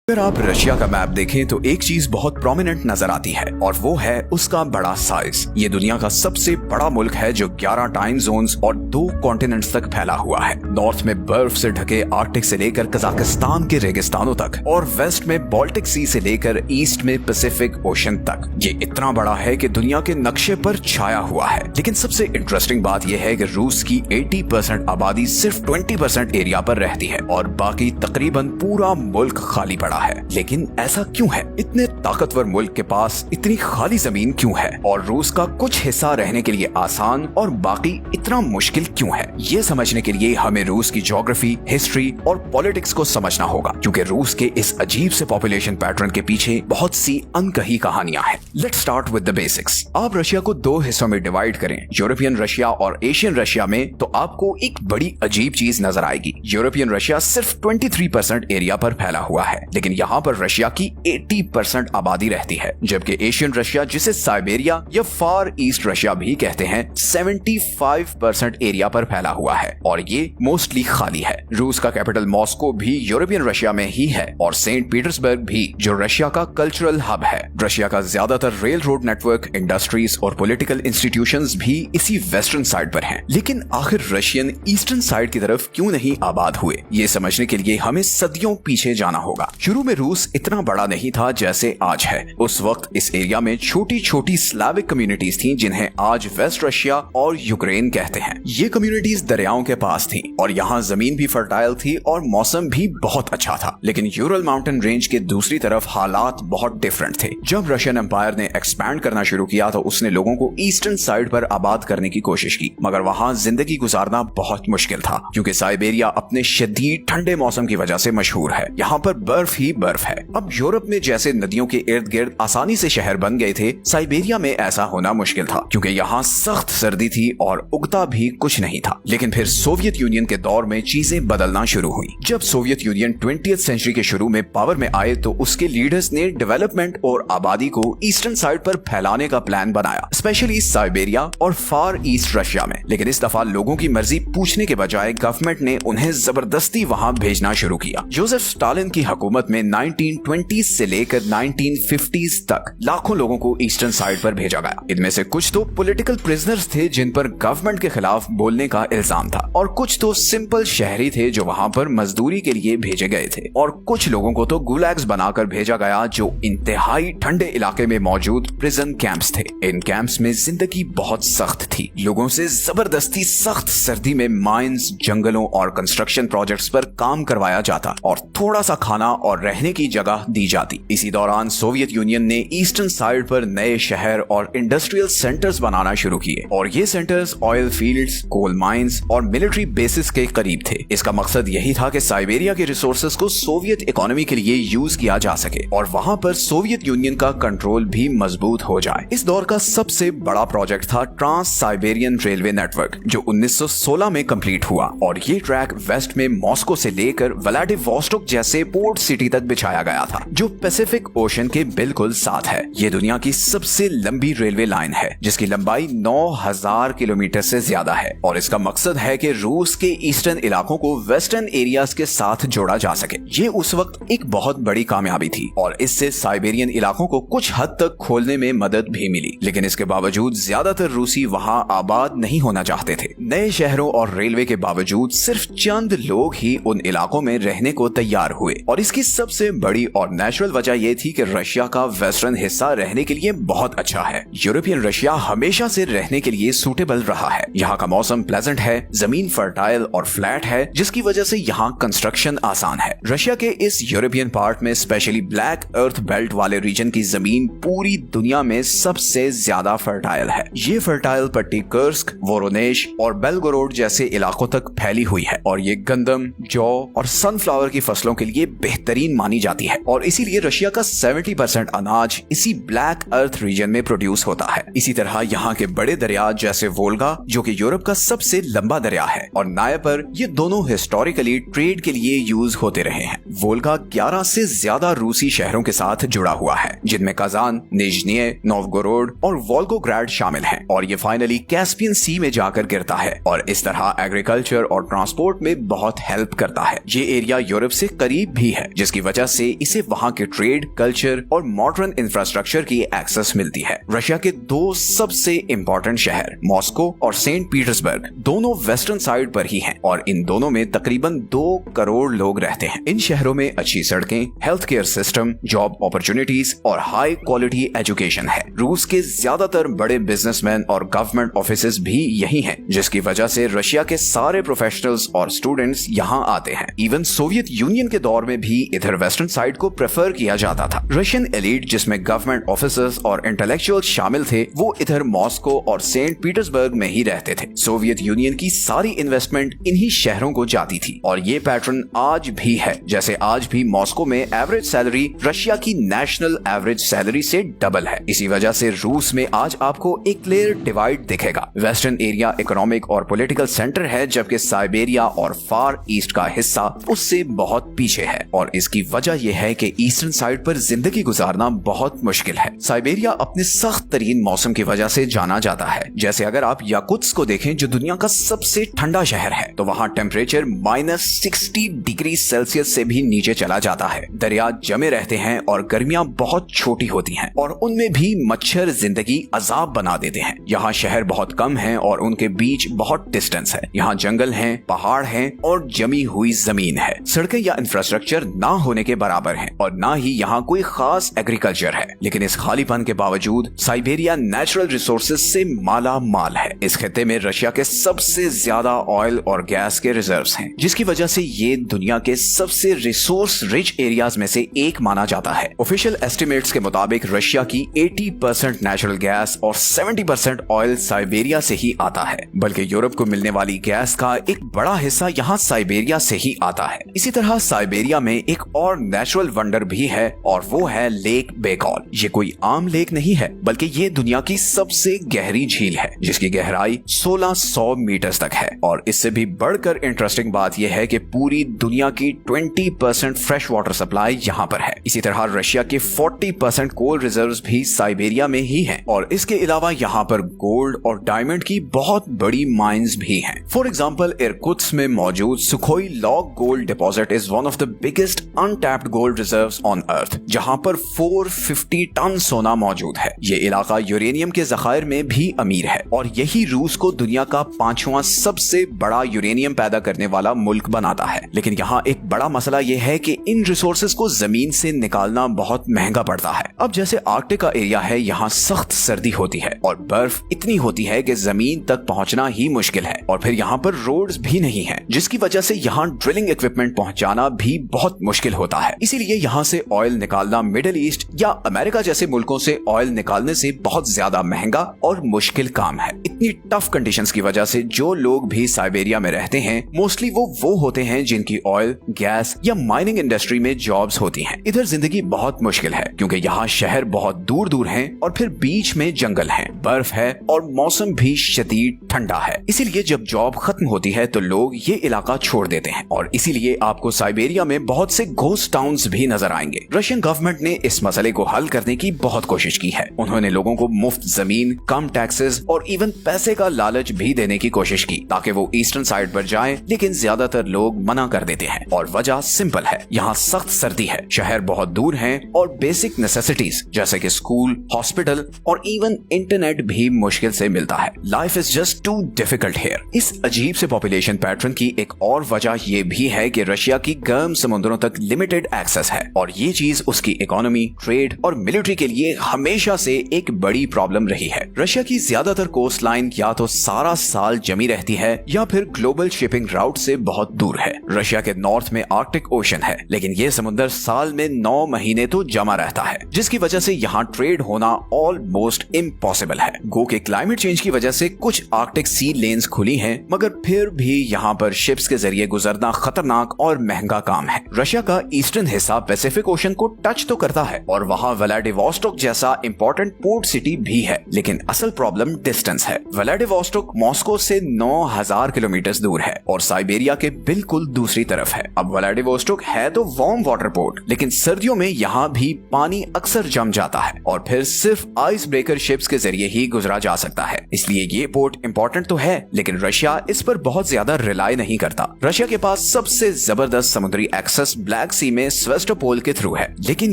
अगर आप रशिया का मैप देखें तो एक चीज बहुत प्रोमिनेंट नजर आती है और वो है उसका बड़ा साइज। ये दुनिया का सबसे बड़ा मुल्क है जो 11 टाइम जोन्स और 2 कॉन्टिनेंट्स तक फैला हुआ है। नॉर्थ में बर्फ से ढके आर्कटिक से लेकर कजाकिस्तान के रेगिस्तानों तक और वेस्ट में बाल्टिक सी से लेकर ईस्ट में पैसिफिक ओशन तक। ये इतना बड़ा है कि दुनिया के नक्शे पर छाया हुआ है। लेकिन सबसे इंटरेस्टिंग बात यह है कि रूस की 80% आबादी सिर्फ 20% एरिया पर रहती है और बाकी तकरीबन पूरा मुल्क खाली पड़ा है। लेकिन ऐसा क्यों है? इतने ताकतवर मुल्क के पास इतनी खाली जमीन क्यों है और रूस का कुछ हिस्सा रहने के लिए आसान और बाकी इतना मुश्किल क्यों है? ये समझने के लिए हमें रूस की ज्योग्राफी, हिस्ट्री और पॉलिटिक्स को समझना होगा, क्योंकि रूस के इस अजीब से पॉपुलेशन पैटर्न के पीछे बहुत सी अनकही कहानियां हैं। Let's start with the basics. आप रशिया को 2 हिस्सों में डिवाइड करें, यूरोपियन रशिया और एशियन रशिया में, तो आपको एक बड़ी अजीब चीज नजर आएगी। यूरोपियन रशिया सिर्फ 23% एरिया पर फैला हुआ है, लेकिन यहाँ पर रशिया की 80% आबादी रहती है, जबकि एशियन रशिया, जिसे साइबेरिया या फार ईस्ट रशिया भी कहते हैं, 75% एरिया पर फैला हुआ है और ये मोस्टली खाली है। रूस का कैपिटल मॉस्को भी यूरोपियन रशिया में ही है और सेंट पीटर्सबर्ग भी, जो रशिया का कल्चरल हब है। रशिया का ज्यादातर रेल रोड नेटवर्क, इंडस्ट्रीज और पॉलिटिकल इंस्टीट्यूशंस भी इसी वेस्टर्न साइड पर हैं। लेकिन आखिर रशियन ईस्टर्न साइड की तरफ क्यों नहीं आबाद हुए? ये समझने के लिए हमें सदियों पीछे जाना होगा। शुरू में रूस इतना बड़ा नहीं था जैसे आज है। उस वक्त इस एरिया में छोटी छोटी स्लाविक कम्युनिटीज थीं, जिन्हें आज वेस्ट रशिया और यूक्रेन कहते हैं। ये कम्युनिटीज दरियाओं के पास थीं और यहाँ जमीन भी फर्टाइल थी और मौसम भी बहुत अच्छा था। लेकिन यूरल माउंटेन रेंज के दूसरी तरफ हालात बहुत डिफरेंट थे। जब रशियन एम्पायर ने एक्सपैंड करना शुरू किया तो उसने लोगों को ईस्टर्न साइड पर आबाद करने की कोशिश की, मगर वहाँ जिंदगी गुजारना बहुत मुश्किल था, क्योंकि साइबेरिया अपने शदीद ठंडे मौसम की वजह से मशहूर है। यहाँ पर बर्फ ही बर्फ है। अब यूरोप में जैसे नदियों के इर्द गिर्द आसानी से शहर बन गए थे, साइबेरिया में ऐसा होना मुश्किल था, क्योंकि यहाँ सख्त सर्दी थी और उगता भी कुछ नहीं था। लेकिन फिर सोवियत यूनियन के दौर में चीजें बदलना शुरू हुई। जब सोवियत यूनियन 20th सेंचुरी के शुरू में पावर में आए तो उसके लीडर्स ने डेवलपमेंट और आबादी को ईस्टर्न साइड पर फैलाने का प्लान बनाया, स्पेशली साइबेरिया और फार ईस्ट रशिया में। लेकिन इस दफा लोगों की मर्जी पूछने के बजाय गवर्नमेंट ने उन्हें जबरदस्ती वहां भेजना शुरू किया। जोसेफ स्टालिन की हुकूमत में 1920s से लेकर 1950s तक लाखों लोगों को ईस्टर्न साइड पर भेजा गया। इनमें से कुछ तो पॉलिटिकल प्रिजनर्स थे जिन पर गवर्नमेंट के खिलाफ बोलने का इल्जाम था, और कुछ तो सिंपल शहरी थे जो वहां पर मजदूरी के लिए भेजे गए थे, और कुछ लोगों को तो गुलैग्स बनाकर भेजा गया जो इंतहाई ठंडे इलाके में मौजूद प्रिजन कैंप्स थे। इन कैंप्स में जिंदगी बहुत सख्त थी। लोगों से जबरदस्ती सख्त सर्दी में माइंस, जंगलों और कंस्ट्रक्शन प्रोजेक्ट्स पर काम करवाया जाता और थोड़ा सा खाना और रहने की जगह दी जाती। इसी दौरान सोवियत यूनियन ने ईस्टर्न साइड पर नए शहर और इंडस्ट्रियल सेंटर्स बनाना शुरू किए, और ये centres oil fields, coal mines और मिलिट्री बेसिस के करीब थे। इसका मकसद यही था कि साइबेरिया के रिसोर्सेज को सोवियत इकोनॉमी के लिए यूज किया जा सके और वहां पर सोवियत यूनियन का कंट्रोल भी मजबूत हो जाए। इस दौर का सबसे बड़ा प्रोजेक्ट था ट्रांस साइबेरियन रेलवे नेटवर्क, जो 1916 में कंप्लीट हुआ, और ये ट्रैक वेस्ट में मॉस्को से लेकर व्लादिवोस्टोक जैसे पोर्ट सिटी तक बिछाया गया था, जो पैसिफिक ओशन के बिल्कुल साथ है। ये दुनिया की सबसे लंबी रेलवे लाइन है, जिसकी लंबाई 9000 किलोमीटर से ज्यादा है, और इसका मकसद है कि रूस के ईस्टर्न इलाकों को वेस्टर्न एरियाज के साथ जोड़ा जा सके। ये उस वक्त एक बहुत बड़ी कामयाबी थी और इससे साइबेरियन इलाकों को कुछ हद तक खोलने में मदद भी मिली। लेकिन इसके बावजूद ज्यादातर रूसी वहां आबाद नहीं होना चाहते थे। नए शहरों और रेलवे के बावजूद सिर्फ चंद लोग ही उन इलाकों में रहने को तैयार हुए, और इसकी सबसे बड़ी और नेचुरल वजह यह थी कि रशिया का वेस्टर्न हिस्सा रहने के लिए बहुत अच्छा है। यूरोपियन रशिया हमेशा से रहने के लिए सूटेबल रहा है। यहाँ का मौसम प्लेजेंट है, जमीन फर्टाइल और फ्लैट है, जिसकी वजह से यहाँ कंस्ट्रक्शन आसान है। रशिया के इस यूरोपियन पार्ट में स्पेशली ब्लैक अर्थ बेल्ट वाले रीजन की जमीन पूरी दुनिया में सबसे ज्यादा फर्टाइल है। ये फर्टाइल पट्टी कर्स्क, वोरोनेश और बेलगोरोड जैसे इलाकों तक फैली हुई है, और ये गंदम, जौ और सनफ्लावर की फसलों के लिए बेहतरीन मानी जाती है, और इसीलिए रशिया का 70% अनाज इसी ब्लैक अर्थ रीजन में प्रोड्यूस होता है। इसी तरह यहाँ के बड़े दरिया जैसे वोल्गा, जो कि यूरोप का सबसे लंबा दरिया है, और नायपर, ये दोनों हिस्टोरिकली ट्रेड के लिए यूज होते रहे हैं। वोल्गा 11 से ज्यादा रूसी शहरों के साथ जुड़ा हुआ है, जिनमें काजान, निज्निये, नोवगोरोड और वोल्गोग्राड शामिल हैं, और ये फाइनली कैस्पियन सी में जाकर गिरता है, और इस तरह एग्रीकल्चर और ट्रांसपोर्ट में बहुत हेल्प करता है। ये एरिया यूरोप से करीब भी है, जिसकी जिसकी वजह से इसे वहाँ के ट्रेड, कल्चर और मॉडर्न इंफ्रास्ट्रक्चर की एक्सेस मिलती है। रशिया के दो सबसे इम्पोर्टेंट शहर मॉस्को और सेंट पीटर्सबर्ग दोनों वेस्टर्न साइड पर ही हैं और इन दोनों में तकरीबन 2 करोड़ लोग रहते हैं। इन शहरों में अच्छी सड़कें, health care system, job opportunities और हाई क्वालिटी एजुकेशन है। रूस के ज्यादातर बड़े बिजनेसमैन और गवर्नमेंट ऑफिसेज भी यही हैं, जिसकी वजह से रशिया के सारे प्रोफेशनल्स और स्टूडेंट्स यहाँ आते हैं। इवन सोवियत यूनियन के दौर में भी इधर वेस्टर्न साइड को प्रेफर किया जाता था। रशियन एलीट जिसमें गवर्नमेंट ऑफिसर्स और इंटेलेक्चुअल शामिल थे, वो इधर मॉस्को और सेंट पीटर्सबर्ग में ही रहते थे। सोवियत यूनियन की सारी इन्वेस्टमेंट इन्हीं शहरों को जाती थी और ये पैटर्न आज भी है। जैसे आज भी मॉस्को में एवरेज सैलरी रशिया की नेशनल एवरेज सैलरी से डबल है। इसी वजह से रूस में आज आपको एक क्लियर डिवाइड दिखेगा। वेस्टर्न एरिया इकोनॉमिक और पॉलिटिकल सेंटर है, जबकि साइबेरिया और फार ईस्ट का हिस्सा उससे बहुत पीछे है और इसकी वजह यह है कि ईस्टर्न साइड पर जिंदगी गुजारना बहुत मुश्किल है। साइबेरिया अपने सख्त तरीन मौसम की वजह से जाना जाता है। जैसे अगर आप याकुत्स्क को देखें जो दुनिया का सबसे ठंडा शहर है, तो वहाँ टेम्परेचर -60 डिग्री सेल्सियस से भी नीचे चला जाता है। दरिया जमे रहते हैं और गर्मियां बहुत छोटी होती हैं और उनमें भी मच्छर जिंदगी अजाब बना देते हैं। यहाँ शहर बहुत कम हैं और उनके बीच बहुत डिस्टेंस है। यहाँ जंगल हैं, पहाड़ हैं और जमी हुई जमीन है। सड़कें या इंफ्रास्ट्रक्चर ना होने के बराबर हैं और ना ही यहाँ कोई खास एग्रीकल्चर है। लेकिन इस खालीपन के बावजूद साइबेरिया नेचुरल रिसोर्सेज से माला माल है। इस खित्ते में रशिया के सबसे ज्यादा ऑयल और गैस के रिजर्व्स हैं, जिसकी वजह से ये दुनिया के सबसे रिसोर्स रिच एरियाज में से एक माना जाता है। ऑफिशियल एस्टिमेट्स के मुताबिक रशिया की 80% नेचुरल गैस और 70% ऑयल साइबेरिया से ही आता है, बल्कि यूरोप को मिलने वाली गैस का एक बड़ा हिस्सा यहाँ साइबेरिया से ही आता है। इसी तरह साइबेरिया में एक और नेचुरल वंडर भी है और वो है लेक बेकॉल। ये कोई आम लेक नहीं है, बल्कि ये दुनिया की सबसे गहरी झील है, जिसकी गहराई 1600 मीटर तक है। और इससे भी बढ़कर इंटरेस्टिंग बात यह है कि पूरी दुनिया की 20% फ्रेश वाटर सप्लाई यहाँ पर है। इसी तरह रशिया के 40% कोल रिजर्व्स भी साइबेरिया में ही हैं और इसके अलावा यहाँ पर गोल्ड और डायमंड की बहुत बड़ी माइंस भी हैं। फॉर एग्जांपल इरकुत्स्क में मौजूद Sukhoi log gold deposit is one of the biggest untapped gold reserves on earth, जहाँ पर 450 टन सोना मौजूद है। ये इलाका यूरेनियम के जखायर में भी अमीर है और यही रूस को दुनिया का 5वां सबसे बड़ा यूरेनियम पैदा करने वाला मुल्क बनाता है। लेकिन यहाँ एक बड़ा मसला यह है कि इन रिसोर्सेज को जमीन से निकालना बहुत महंगा पड़ता है। अब जैसे आर्कटिक का एरिया है, यहाँ सख्त सर्दी होती है और बर्फ इतनी होती है कि जमीन तक पहुँचना ही मुश्किल है और फिर यहाँ पर रोड्स भी नहीं है, जिसकी वजह से यहाँ ड्रिलिंग इक्विपमेंट पहुँचाना भी बहुत मुश्किल होता है। इसीलिए यहाँ से ऑयल निकालना मिडिल ईस्ट या अमेरिका जैसे मुल्कों से ऑयल निकालने से बहुत ज्यादा महंगा और मुश्किल काम है। इतनी टफ कंडीशंस की वजह से जो लोग भी साइबेरिया में रहते हैं, मोस्टली वो होते हैं जिनकी ऑयल, गैस या माइनिंग इंडस्ट्री में जॉब्स होती हैं। इधर जिंदगी बहुत मुश्किल है क्योंकि यहाँ शहर बहुत दूर दूर हैं और फिर बीच में जंगल है, बर्फ है और मौसम भी शदीद ठंडा है। इसीलिए जब जॉब खत्म होती है तो लोग ये इलाका छोड़ देते हैं और इसीलिए आपको साइबेरिया में बहुत से घोस्ट टाउन्स भी नजर आएंगे। रशियन गवर्नमेंट ने इस मसले को हल करने की बहुत कोशिश की है। उन्होंने लोगों को मुफ्त जमीन, कम टैक्सेस और इवन पैसे का लालच भी देने की कोशिश की ताकि वो ईस्टर्न साइड पर जाएं, लेकिन ज्यादातर लोग मना कर देते हैं और वजह सिंपल है, यहाँ सख्त सर्दी है, शहर बहुत दूर हैं और बेसिक नेसेसिटीज जैसे कि स्कूल, हॉस्पिटल और इवन इंटरनेट भी मुश्किल से मिलता है। Life is just too difficult here. इस अजीब से पॉपुलेशन पैटर्न की एक और वजह ये भी है कि रशिया की गर्म समुद्रों तक लिमिटेड एक्सेस है और ये चीज उसकी इकोनॉमी, ट्रेड और मिलिट्री के लिए हमेशा से एक बड़ी प्रॉब्लम रही है। रशिया की ज्यादातर कोस्ट लाइन या तो सारा साल जमी रहती है या फिर ग्लोबल शिपिंग राउट से बहुत दूर है। रशिया के नॉर्थ में आर्कटिक ओशन है, लेकिन ये समुद्र साल में 9 महीने तो जमा रहता है, जिसकी वजह से यहाँ ट्रेड होना ऑलमोस्ट इम्पॉसिबल है। गो के क्लाइमेट चेंज की वजह से कुछ आर्कटिक सी लेन्स खुली हैं, मगर फिर भी यहाँ पर शिप्स के जरिए गुजरना खतरनाक और महंगा काम है। रशिया का ईस्टर्न हिस्सा पैसिफिक ओशन को टच तो करता है और वहाँ व्लादिवोस्टोक जैसा इंपॉर्टेंट पोर्ट सिटी भी है, लेकिन असल प्रॉब्लम डिस्टेंस है। व्लादिवोस्टोक मॉस्को से 9000 किलोमीटर दूर है और साइबेरिया के बिल्कुल दूसरी तरफ है। अब व्लादिवोस्टोक है तो वार्म वाटर पोर्ट, लेकिन सर्दियों में यहाँ भी पानी अक्सर जम जाता है और फिर सिर्फ आइस ब्रेकर शिप्स के जरिए ही गुजरा जा सकता है। इसलिए ये पोर्ट इंपॉर्टेंट तो है, लेकिन रशिया इस पर बहुत ज्यादा रिलाई नहीं करता। रशिया के पास सबसे जबरदस्त समुद्री एक्सेस ब्लैक ब्लैक सी में सेवास्टोपोल के थ्रू है। लेकिन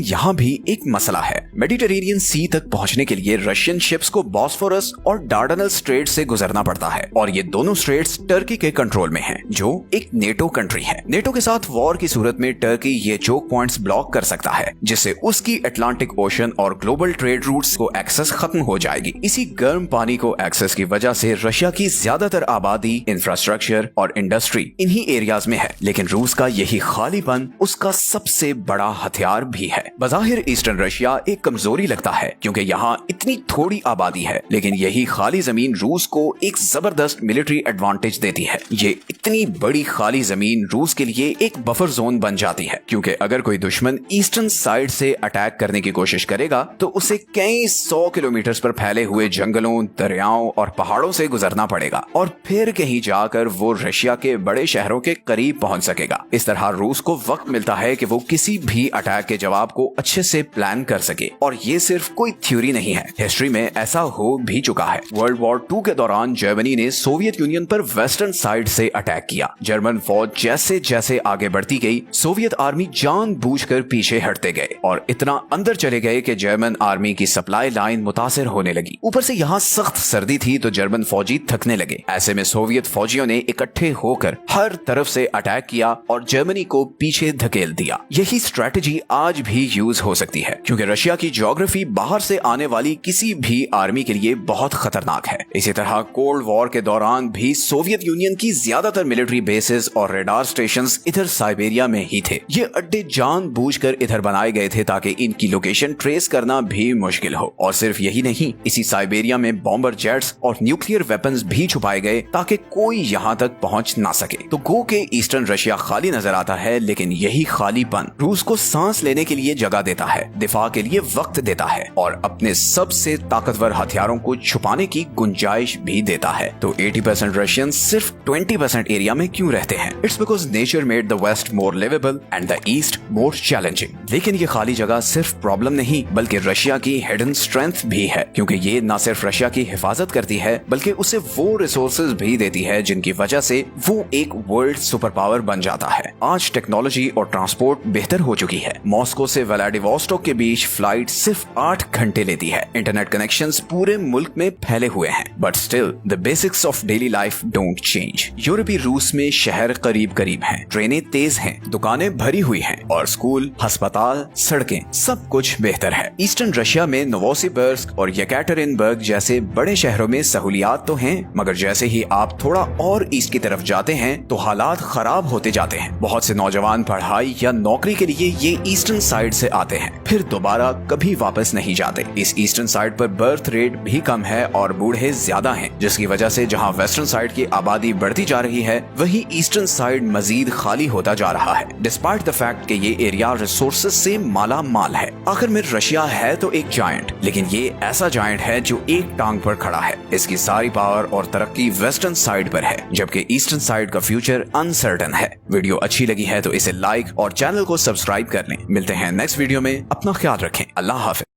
यहाँ भी एक मसला है। मेडिटेरेनियन सी तक पहुँचने के लिए रशियन शिप्स को बॉस्फोरस और डार्डनल स्ट्रेट से गुजरना पड़ता है और ये दोनों स्ट्रेट्स टर्की के कंट्रोल में हैं, जो एक नेटो कंट्री है। नेटो के साथ वॉर की सूरत में टर्की ये चोक पॉइंट्स ब्लॉक कर सकता है, जिससे उसकी अटलांटिक ओशन और ग्लोबल ट्रेड रूट्स को एक्सेस खत्म हो जाएगी। इसी गर्म पानी को एक्सेस की वजह से रशिया की ज्यादातर आबादी, इंफ्रास्ट्रक्चर और इंडस्ट्री इन्हीं एरियाज में है। लेकिन रूस का यही खालीपन उसका सबसे बड़ा हथियार भी है। बज़ाहिर ईस्टर्न रशिया एक कमजोरी लगता है क्योंकि यहाँ इतनी थोड़ी आबादी है, लेकिन यही खाली जमीन रूस को एक जबरदस्त मिलिट्री एडवांटेज देती है। ये इतनी बड़ी खाली जमीन रूस के लिए एक बफर जोन बन जाती है, क्योंकि अगर कोई दुश्मन ईस्टर्न साइड से अटैक करने की कोशिश करेगा तो उसे कई 100 किलोमीटर पर फैले हुए जंगलों, दरियाओं और पहाड़ों से गुजरना पड़ेगा और फिर कहीं जाकर वो रशिया के बड़े शहरों के करीब पहुंच सकेगा। इस तरह रूस को वक्त मिलता है कि वो किसी भी अटैक के जवाब को अच्छे से प्लान कर सके। और ये सिर्फ कोई थ्योरी नहीं है, हिस्ट्री में ऐसा हो भी चुका है। वर्ल्ड वॉर 2 के दौरान जर्मनी ने सोवियत यूनियन पर वेस्टर्न साइड से अटैक किया। जर्मन फौज जैसे जैसे आगे बढ़ती गई, सोवियत आर्मी जानबूझकर पीछे हटते गए और इतना अंदर चले गए कि जर्मन आर्मी की सप्लाई लाइन मुतासिर होने लगी। ऊपर से यहाँ सख्त सर्दी थी तो जर्मन फौजी थकने लगे। ऐसे में सोवियत फौजियों ने इकट्ठे होकर हर तरफ से अटैक किया और जर्मनी को पीछे धकेल दिया। यही स्ट्रेटजी आज भी यूज हो सकती है, क्योंकि रशिया की ज्योग्राफी बाहर से आने वाली किसी भी आर्मी के लिए बहुत खतरनाक है। इसी तरह कोल्ड वॉर के दौरान भी सोवियत यूनियन की ज्यादातर मिलिट्री बेसेस और रेडार स्टेशंस इधर साइबेरिया में ही थे। ये अड्डे जानबूझकर इधर बनाए गए थे ताकि इनकी लोकेशन ट्रेस करना भी मुश्किल हो। और सिर्फ यही नहीं, इसी साइबेरिया में बॉम्बर जेट्स और न्यूक्लियर वेपन्स भी छुपाए गए ताकि कोई यहाँ तक पहुँच ना सके। तो गो के ईस्टर्न रशिया खाली नजर आता है, लेकिन यही खालीपन रूस को सांस लेने के लिए जगह देता है, दिफा के लिए वक्त देता है और अपने सबसे ताकतवर हथियारों को छुपाने की गुंजाइश भी देता है। तो 80% रशियन सिर्फ 20% एरिया में क्यों रहते हैं? It's because nature made the west more livable and the east more challenging. लेकिन ये खाली जगह सिर्फ प्रॉब्लम नहीं, बल्कि रशिया की हिडन स्ट्रेंथ भी है, क्योंकि ये न सिर्फ रशिया की हिफाजत करती है बल्कि उसे वो रिसोर्सेज भी देती है जिनकी वजह से वो एक वर्ल्ड सुपर पावर बन जाता है। आज टेक्नोलॉजी और ट्रांसपोर्ट बेहतर हो चुकी है। मॉस्को से व्लादिवोस्टोक के बीच फ्लाइट सिर्फ 8 घंटे लेती है। इंटरनेट कनेक्शंस पूरे मुल्क में फैले हुए हैं, but still the basics of daily life don't change. यूरोपीय रूस में शहर करीब करीब हैं, ट्रेनें तेज हैं, दुकानें भरी हुई हैं और स्कूल, अस्पताल, सड़कें सब कुछ बेहतर है। ईस्टर्न रशिया में नोवोसिबिर्स्क और येकाटेरिनबर्ग जैसे बड़े शहरों में सहूलियात तो हैं, मगर जैसे ही आप थोड़ा और ईस्ट की तरफ जाते हैं तो हालात खराब होते जाते हैं। बहुत से नौजवान पढ़ाई या नौकरी के लिए ये ईस्टर्न साइड से आते हैं, फिर दोबारा कभी वापस नहीं जाते। इस ईस्टर्न साइड पर बर्थ रेट भी कम है और बूढ़े ज्यादा हैं, जिसकी वजह से जहां वेस्टर्न साइड की आबादी बढ़ती जा रही है, वहीं ईस्टर्न साइड मजीद खाली होता जा रहा है, डिस्पाइट द फैक्ट कि ये एरिया रिसोर्सेज से माला माल है। आखिर में रशिया है तो एक जायंट, लेकिन ये ऐसा जायंट है जो एक टांग पर खड़ा है। इसकी सारी पावर और तरक्की वेस्टर्न साइड पर है, जबकि ईस्टर्न साइड का फ्यूचर अनसर्टन है। वीडियो अच्छी लगी है तो इसे लाइक और चैनल को सब्सक्राइब कर लें। मिलते हैं नेक्स्ट वीडियो में, अपना ख्याल रखें। अल्लाह हाफिज।